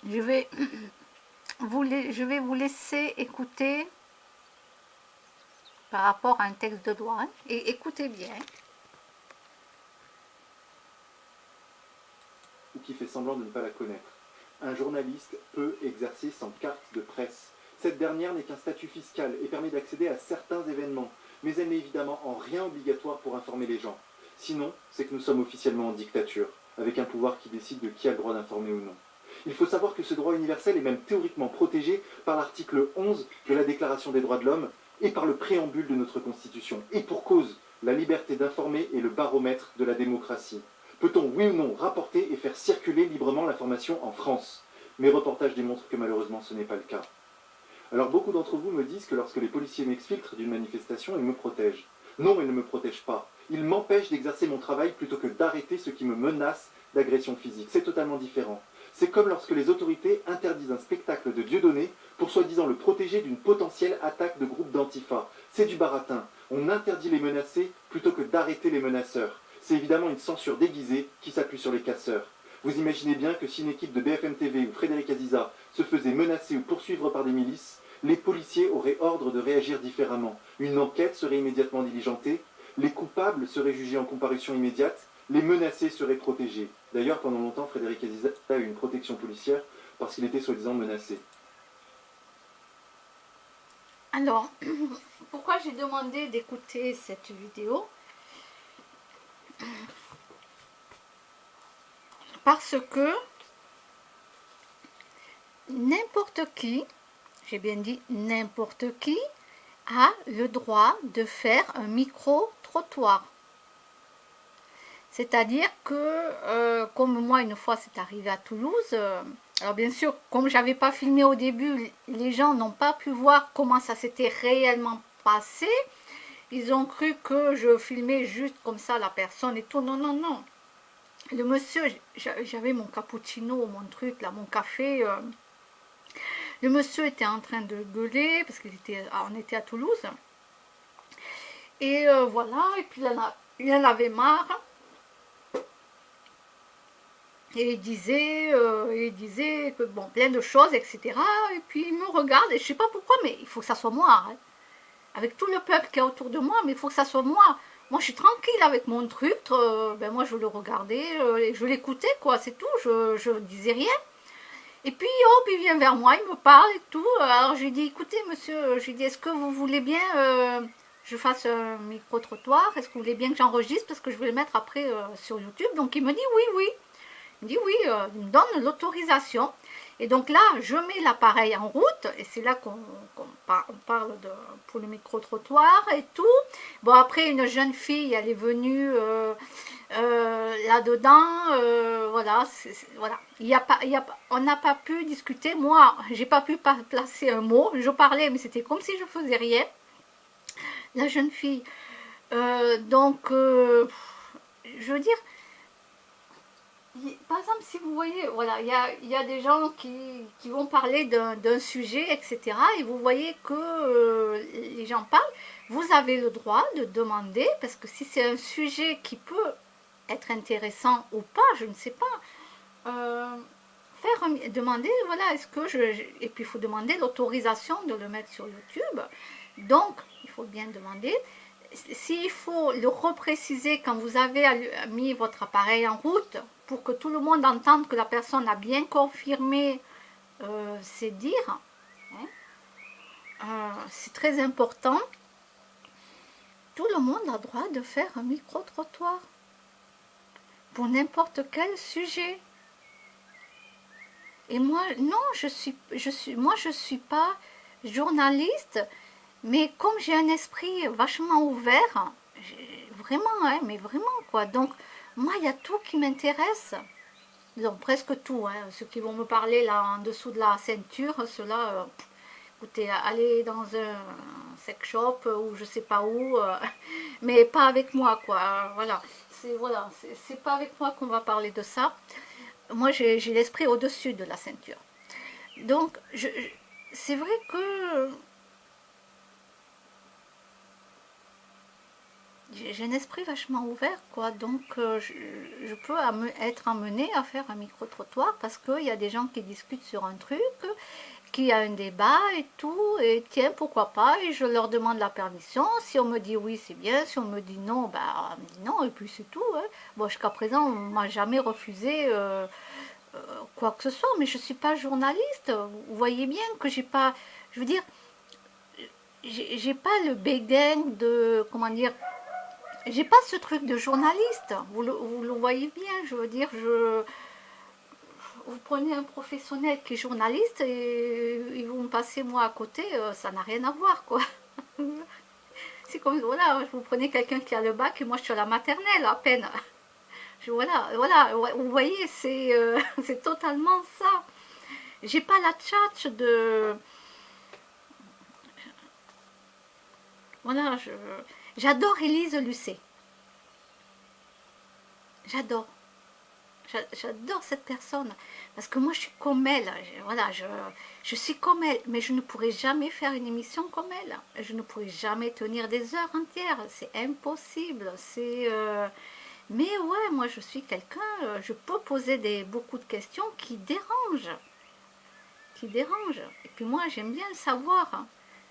Je vais vous laisser écouter par rapport à un texte de loi, hein, et écoutez bien. Ou qui fait semblant de ne pas la connaître. Un journaliste peut exercer sans carte de presse. Cette dernière n'est qu'un statut fiscal et permet d'accéder à certains événements, mais elle n'est évidemment en rien obligatoire pour informer les gens. Sinon, c'est que nous sommes officiellement en dictature, avec un pouvoir qui décide de qui a le droit d'informer ou non. Il faut savoir que ce droit universel est même théoriquement protégé par l'article 11 de la Déclaration des droits de l'homme et par le préambule de notre Constitution. Et pour cause, la liberté d'informer est le baromètre de la démocratie. Peut-on, oui ou non, rapporter et faire circuler librement l'information en France? Mes reportages démontrent que malheureusement ce n'est pas le cas. Alors beaucoup d'entre vous me disent que lorsque les policiers m'exfiltrent d'une manifestation, ils me protègent. Non, ils ne me protègent pas. Ils m'empêchent d'exercer mon travail plutôt que d'arrêter ceux qui me menacent d'agression physique. C'est totalement différent. C'est comme lorsque les autorités interdisent un spectacle de Dieudonné pour soi-disant le protéger d'une potentielle attaque de groupes d'antifa. C'est du baratin. On interdit les menacés plutôt que d'arrêter les menaceurs. C'est évidemment une censure déguisée qui s'appuie sur les casseurs. Vous imaginez bien que si une équipe de BFM TV ou Frédéric Aziza se faisait menacer ou poursuivre par des milices, les policiers auraient ordre de réagir différemment. Une enquête serait immédiatement diligentée, les coupables seraient jugés en comparution immédiate, les menacés seraient protégés. D'ailleurs, pendant longtemps, Frédéric Aziza a eu une protection policière parce qu'il était soi-disant menacé. Alors, pourquoi j'ai demandé d'écouter cette vidéo? Parce que n'importe qui, j'ai bien dit n'importe qui, a le droit de faire un micro-trottoir. C'est-à-dire que, comme moi une fois c'est arrivé à Toulouse, alors bien sûr, comme j'avais pas filmé au début, les gens n'ont pas pu voir comment ça s'était réellement passé. Ils ont cru que je filmais juste comme ça la personne et tout. Non, non, non. Le monsieur, j'avais mon cappuccino, mon truc, là, mon café. Le monsieur était en train de gueuler parce qu'on était à Toulouse. Et voilà, et puis il en avait marre. Et il disait que bon, plein de choses, etc. Et puis il me regarde, et je sais pas pourquoi, mais il faut que ça soit moi. Hein. Avec tout le peuple qui est autour de moi, mais il faut que ça soit moi. Moi, je suis tranquille avec mon truc. Ben moi, je le regardais, je l'écoutais, quoi, c'est tout. Je disais rien. Et puis, hop, il vient vers moi, il me parle et tout. Alors, je lui dis, écoutez, monsieur, je lui dis, est-ce que vous voulez bien je fasse un micro-trottoir? Est-ce que vous voulez bien que j'enregistre? Parce que je vais le mettre après sur YouTube. Donc, il me dit oui, oui. Il me dit oui, il me donne l'autorisation. Et donc là, je mets l'appareil en route, et c'est là qu'on parle pour le micro-trottoir et tout. Bon, après, une jeune fille, elle est venue là-dedans, voilà, voilà. On n'a pas pu discuter, moi, j'ai pas pu placer un mot, je parlais, mais c'était comme si je faisais rien. La jeune fille, donc, je veux dire, par exemple, si vous voyez, voilà, il y a des gens qui vont parler d'un sujet, etc. Et vous voyez que les gens parlent. Vous avez le droit de demander, parce que si c'est un sujet qui peut être intéressant ou pas, je ne sais pas, demander, voilà, est-ce que et puis il faut demander l'autorisation de le mettre sur YouTube. Donc, il faut bien demander. S'il faut le repréciser quand vous avez mis votre appareil en route pour que tout le monde entende que la personne a bien confirmé ses dires, hein, c'est très important. Tout le monde a droit de faire un micro-trottoir pour n'importe quel sujet. Et moi, non, moi, je suis pas journaliste, mais comme j'ai un esprit vachement ouvert, vraiment, hein, mais vraiment, quoi. Donc, moi, il y a tout qui m'intéresse. Donc, presque tout. Hein. Ceux qui vont me parler là en dessous de la ceinture, ceux-là, écoutez, allez dans un sex shop ou je sais pas où, mais pas avec moi, quoi. Voilà. C'est pas avec moi qu'on va parler de ça. Moi, j'ai l'esprit au-dessus de la ceinture. Donc, c'est vrai que j'ai un esprit vachement ouvert, quoi. Donc, je peux être amenée à faire un micro-trottoir parce qu'il y a des gens qui discutent sur un truc, qui a un débat et tout, et tiens, pourquoi pas, et je leur demande la permission. Si on me dit oui, c'est bien, si on me dit non, bah, on me dit non, et puis c'est tout. Hein. Bon, jusqu'à présent, on m'a jamais refusé quoi que ce soit, mais je suis pas journaliste. Vous voyez bien que j'ai pas, je veux dire, j'ai pas le béguin de, comment dire, j'ai pas ce truc de journaliste. Vous le voyez bien, je veux dire, vous prenez un professionnel qui est journaliste et vous me passez moi à côté, ça n'a rien à voir, quoi. C'est comme, voilà, vous prenez quelqu'un qui a le bac et moi je suis à la maternelle à peine. Voilà, vous voyez, c'est totalement ça. J'ai pas la tchatche de... Voilà, j'adore Élise Lucet. J'adore. J'adore cette personne parce que moi je suis comme elle, voilà, je suis comme elle, mais je ne pourrais jamais faire une émission comme elle, je ne pourrais jamais tenir des heures entières, c'est impossible, mais ouais, moi je suis quelqu'un, je peux poser beaucoup de questions qui dérangent, et puis moi j'aime bien le savoir, hein.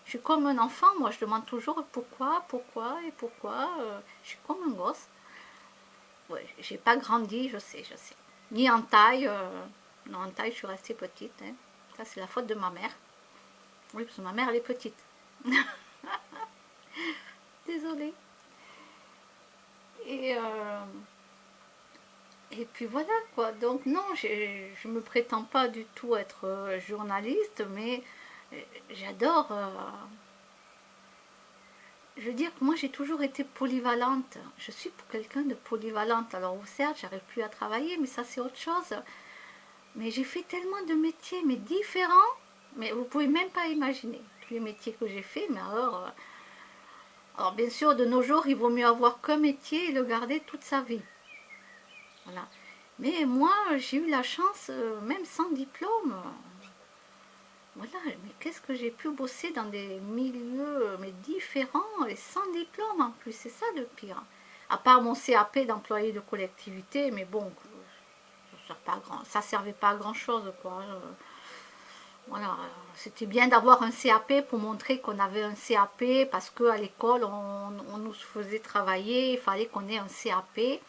Je suis comme un enfant, moi je demande toujours pourquoi et pourquoi, je suis comme un gosse. Ouais, j'ai pas grandi, je sais. Ni en taille, non, en taille, je suis restée petite. Hein. Ça, c'est la faute de ma mère. Oui, parce que ma mère, elle est petite. Désolée. Et, euh, et puis voilà, quoi. Donc, non, je me prétends pas du tout être journaliste, mais j'adore. Je veux dire que moi, j'ai toujours été polyvalente. Je suis pour quelqu'un de polyvalente. Alors, certes, j'arrive plus à travailler, mais ça, c'est autre chose. Mais j'ai fait tellement de métiers, mais différents, mais vous pouvez même pas imaginer tous les métiers que j'ai fait. Mais alors bien sûr, de nos jours, il vaut mieux avoir qu'un métier et le garder toute sa vie. Voilà. Mais moi, j'ai eu la chance, même sans diplôme. Voilà, mais qu'est-ce que j'ai pu bosser dans des milieux mais différents et sans diplôme en plus, c'est ça le pire. À part mon CAP d'employé de collectivité, mais bon, ça servait pas à grand chose, quoi. Voilà, c'était bien d'avoir un CAP pour montrer qu'on avait un CAP parce qu'à l'école on nous faisait travailler, il fallait qu'on ait un CAP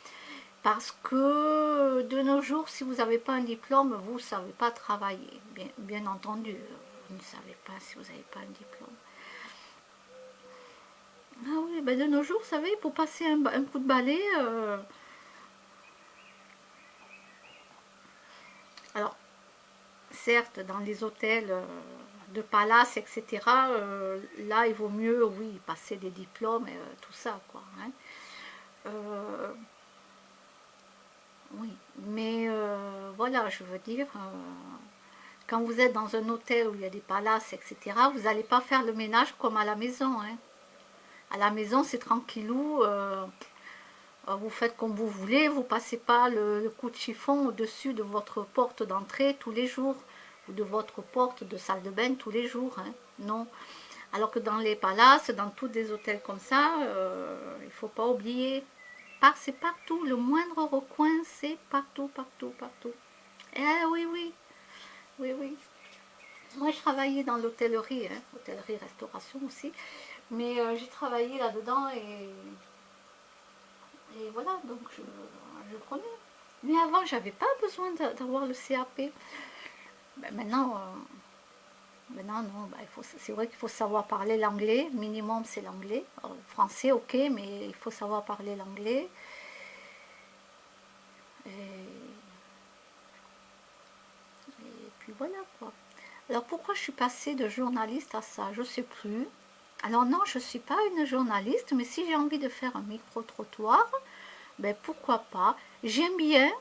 parce que de nos jours, si vous n'avez pas un diplôme, vous ne savez pas travailler, bien entendu, vous ne savez pas si vous n'avez pas un diplôme. Ah oui, ben de nos jours, vous savez, pour passer un coup de balai, alors certes, dans les hôtels de palace, etc., là, il vaut mieux, oui, passer des diplômes, tout ça, quoi. Hein. Oui, mais voilà, je veux dire, quand vous êtes dans un hôtel où il y a des palaces, etc., vous n'allez pas faire le ménage comme à la maison. Hein. À la maison, c'est tranquillou, vous faites comme vous voulez, vous passez pas le coup de chiffon au-dessus de votre porte d'entrée tous les jours, ou de votre porte de salle de bain tous les jours. Hein. Non. Alors que dans les palaces, dans tous des hôtels comme ça, il ne faut pas oublier, c'est partout, le moindre recoin, c'est partout, partout, partout. Eh oui, oui, oui, oui. Moi, je travaillais dans l'hôtellerie, hein, hôtellerie-restauration aussi, mais j'ai travaillé là-dedans et voilà, donc je connais. Mais avant, j'avais pas besoin d'avoir le CAP. Ben, maintenant, non, ben, c'est vrai qu'il faut savoir parler l'anglais, minimum c'est l'anglais. Français, ok, mais il faut savoir parler l'anglais. Et puis voilà quoi. Alors pourquoi je suis passée de journaliste à ça? Je ne sais plus. Alors non, je ne suis pas une journaliste, mais si j'ai envie de faire un micro-trottoir, ben pourquoi pas. J'aime bien.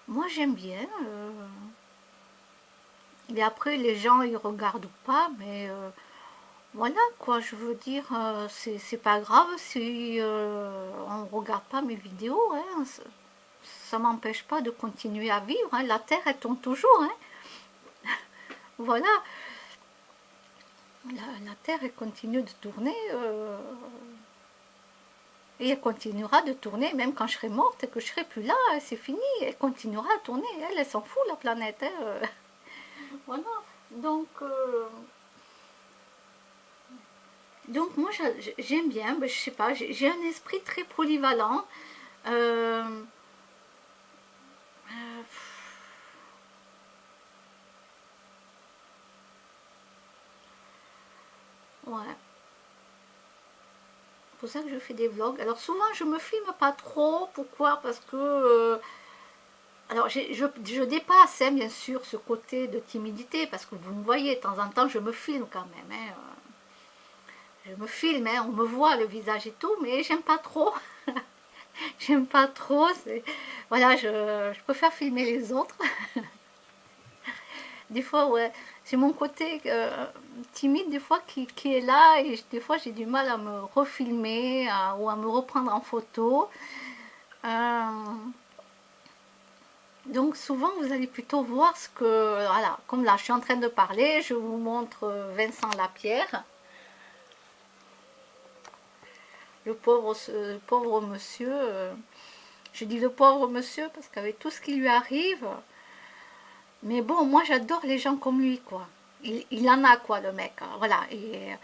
Moi j'aime bien. Et après les gens ils regardent ou pas, mais voilà quoi, je veux dire, c'est pas grave si on ne regarde pas mes vidéos. Hein, ça m'empêche pas de continuer à vivre. Hein, la terre elle tourne toujours. Hein, voilà. La Terre elle continue de tourner. Et elle continuera de tourner, même quand je serai morte et que je serai plus là, c'est fini. Elle continuera à tourner. Elle s'en fout, la planète. Hein. Voilà. Donc, moi, j'aime bien, ben, je sais pas, j'ai un esprit très polyvalent. Euh, euh, ouais. C'est pour ça que je fais des vlogs. Alors souvent, je me filme pas trop. Pourquoi? Parce que alors, je dépasse, hein, bien sûr, ce côté de timidité, parce que vous me voyez, de temps en temps, je me filme quand même. Hein, je me filme, hein, on me voit le visage et tout, mais j'aime pas trop. J'aime pas trop. Voilà, je préfère filmer les autres. Des fois, ouais, c'est mon côté timide, des fois, qui est là, et des fois, j'ai du mal à me refilmer ou à me reprendre en photo. Euh, Donc souvent, vous allez plutôt voir ce que... Voilà, comme là, je suis en train de parler, je vous montre Vincent Lapierre, le pauvre monsieur. Je dis le pauvre monsieur parce qu'avec tout ce qui lui arrive, mais bon, moi j'adore les gens comme lui, quoi. Il en a, quoi, le mec. Hein, voilà, et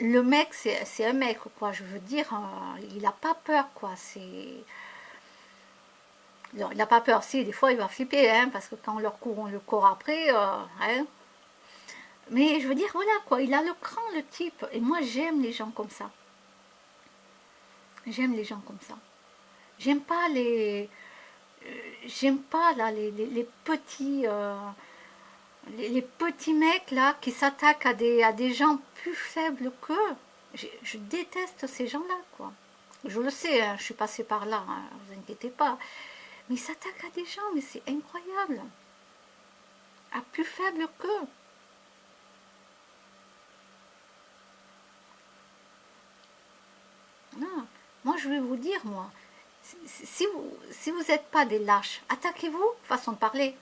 le mec, c'est un mec, quoi. Je veux dire, il n'a pas peur, quoi. C'est... Non, il n'a pas peur, si, des fois il va flipper, hein, parce que quand on le court après, hein. Mais je veux dire, voilà quoi, il a le cran, le type. Et moi, j'aime les gens comme ça. J'aime les gens comme ça. J'aime pas les... J'aime pas là les petits... les petits mecs là qui s'attaquent à des gens plus faibles qu'eux. Je déteste ces gens-là, quoi. Je le sais, hein, je suis passée par là, hein, vous inquiétez pas. Mais ils s'attaquent à des gens, mais c'est incroyable. À plus faibles qu'eux. Non. Moi, je vais vous dire, moi, si vous n'êtes pas des lâches, attaquez-vous, façon de parler,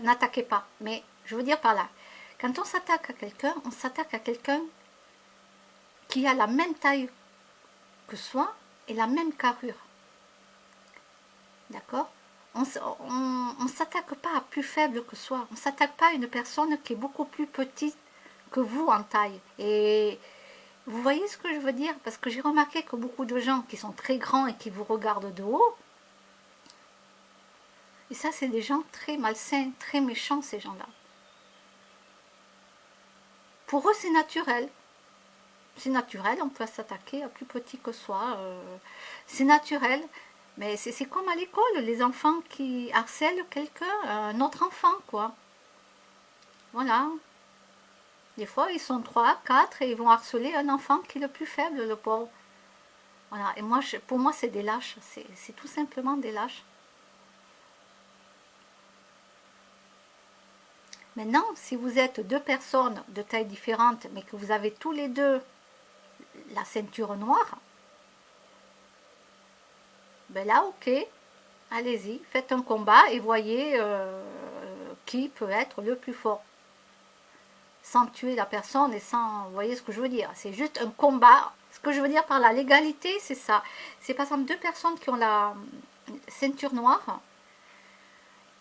n'attaquez pas. Mais je veux dire par là, quand on s'attaque à quelqu'un qui a la même taille que soi et la même carrure. D'accord? On ne s'attaque pas à plus faible que soi. On ne s'attaque pas à une personne qui est beaucoup plus petite que vous en taille. Et vous voyez ce que je veux dire? Parce que j'ai remarqué que beaucoup de gens qui sont très grands et qui vous regardent de haut, et ça, c'est des gens très malsains, très méchants, ces gens-là. Pour eux, c'est naturel. C'est naturel, on peut s'attaquer à plus petit que soi. C'est naturel. Mais c'est comme à l'école, les enfants qui harcèlent quelqu'un, un autre enfant, quoi. Voilà. Des fois, ils sont 3, 4 et ils vont harceler un enfant qui est le plus faible, le pauvre. Voilà. Et moi, pour moi, c'est des lâches. C'est tout simplement des lâches. Maintenant, si vous êtes deux personnes de taille différente, mais que vous avez tous les deux la ceinture noire, ben là, ok, allez-y, faites un combat et voyez qui peut être le plus fort. Sans tuer la personne et sans... Vous voyez ce que je veux dire? C'est juste un combat. Ce que je veux dire par la légalité, c'est ça. C'est par exemple deux personnes qui ont la ceinture noire.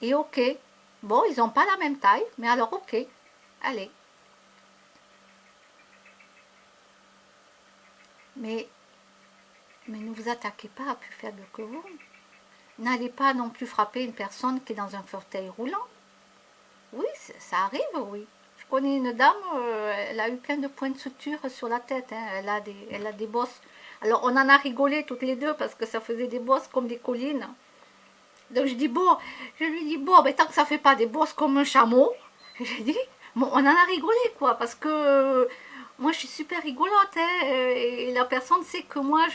Et ok, bon, ils n'ont pas la même taille, mais alors ok, allez. Mais ne vous attaquez pas à plus faible que vous. N'allez pas non plus frapper une personne qui est dans un fauteuil roulant. Oui, ça arrive, oui. Je connais une dame, elle a eu plein de points de suture sur la tête. Hein. Elle a des bosses. Alors, on en a rigolé toutes les deux parce que ça faisait des bosses comme des collines. Donc, je lui dis, bon, ben, tant que ça fait pas des bosses comme un chameau, j'ai dit, bon, on en a rigolé, quoi, parce que moi, je suis super rigolote, hein, et la personne sait que moi,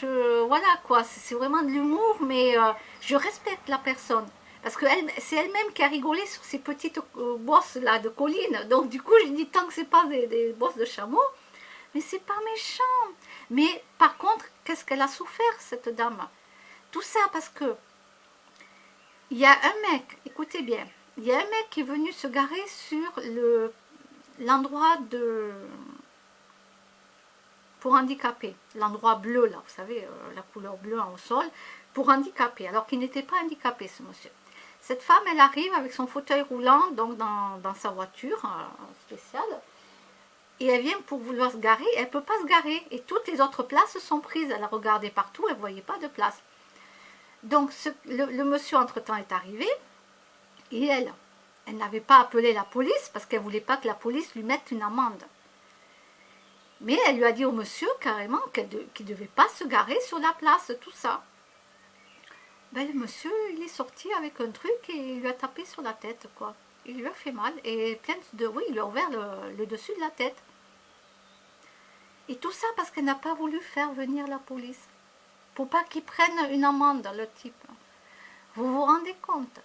voilà, quoi, c'est vraiment de l'humour, mais je respecte la personne. Parce que c'est elle-même qui a rigolé sur ces petites bosses là de collines. Donc du coup, je dis tant que c'est pas des bosses de chameau, mais c'est pas méchant. Mais par contre, qu'est-ce qu'elle a souffert cette dame? Tout ça parce que il y a un mec, écoutez bien, il y a un mec qui est venu se garer sur l'endroit pour handicapés. L'endroit bleu, là, vous savez, la couleur bleue au sol, pour handicapés, alors qu'il n'était pas handicapé, ce monsieur. Cette femme, elle arrive avec son fauteuil roulant, donc dans sa voiture spéciale, et elle vient pour vouloir se garer, elle ne peut pas se garer, et toutes les autres places sont prises. Elle a regardé partout, elle ne voyait pas de place. Donc le monsieur entre-temps est arrivé, et elle n'avait pas appelé la police, parce qu'elle ne voulait pas que la police lui mette une amende. Mais elle lui a dit au monsieur carrément qu'il ne devait pas se garer sur la place, tout ça. Ben, le monsieur, il est sorti avec un truc et il lui a tapé sur la tête, quoi. Il lui a fait mal, et plein de... Oui, il lui a ouvert le dessus de la tête. Et tout ça parce qu'elle n'a pas voulu faire venir la police. Pour pas qu'il prenne une amende, le type. Vous vous rendez compte?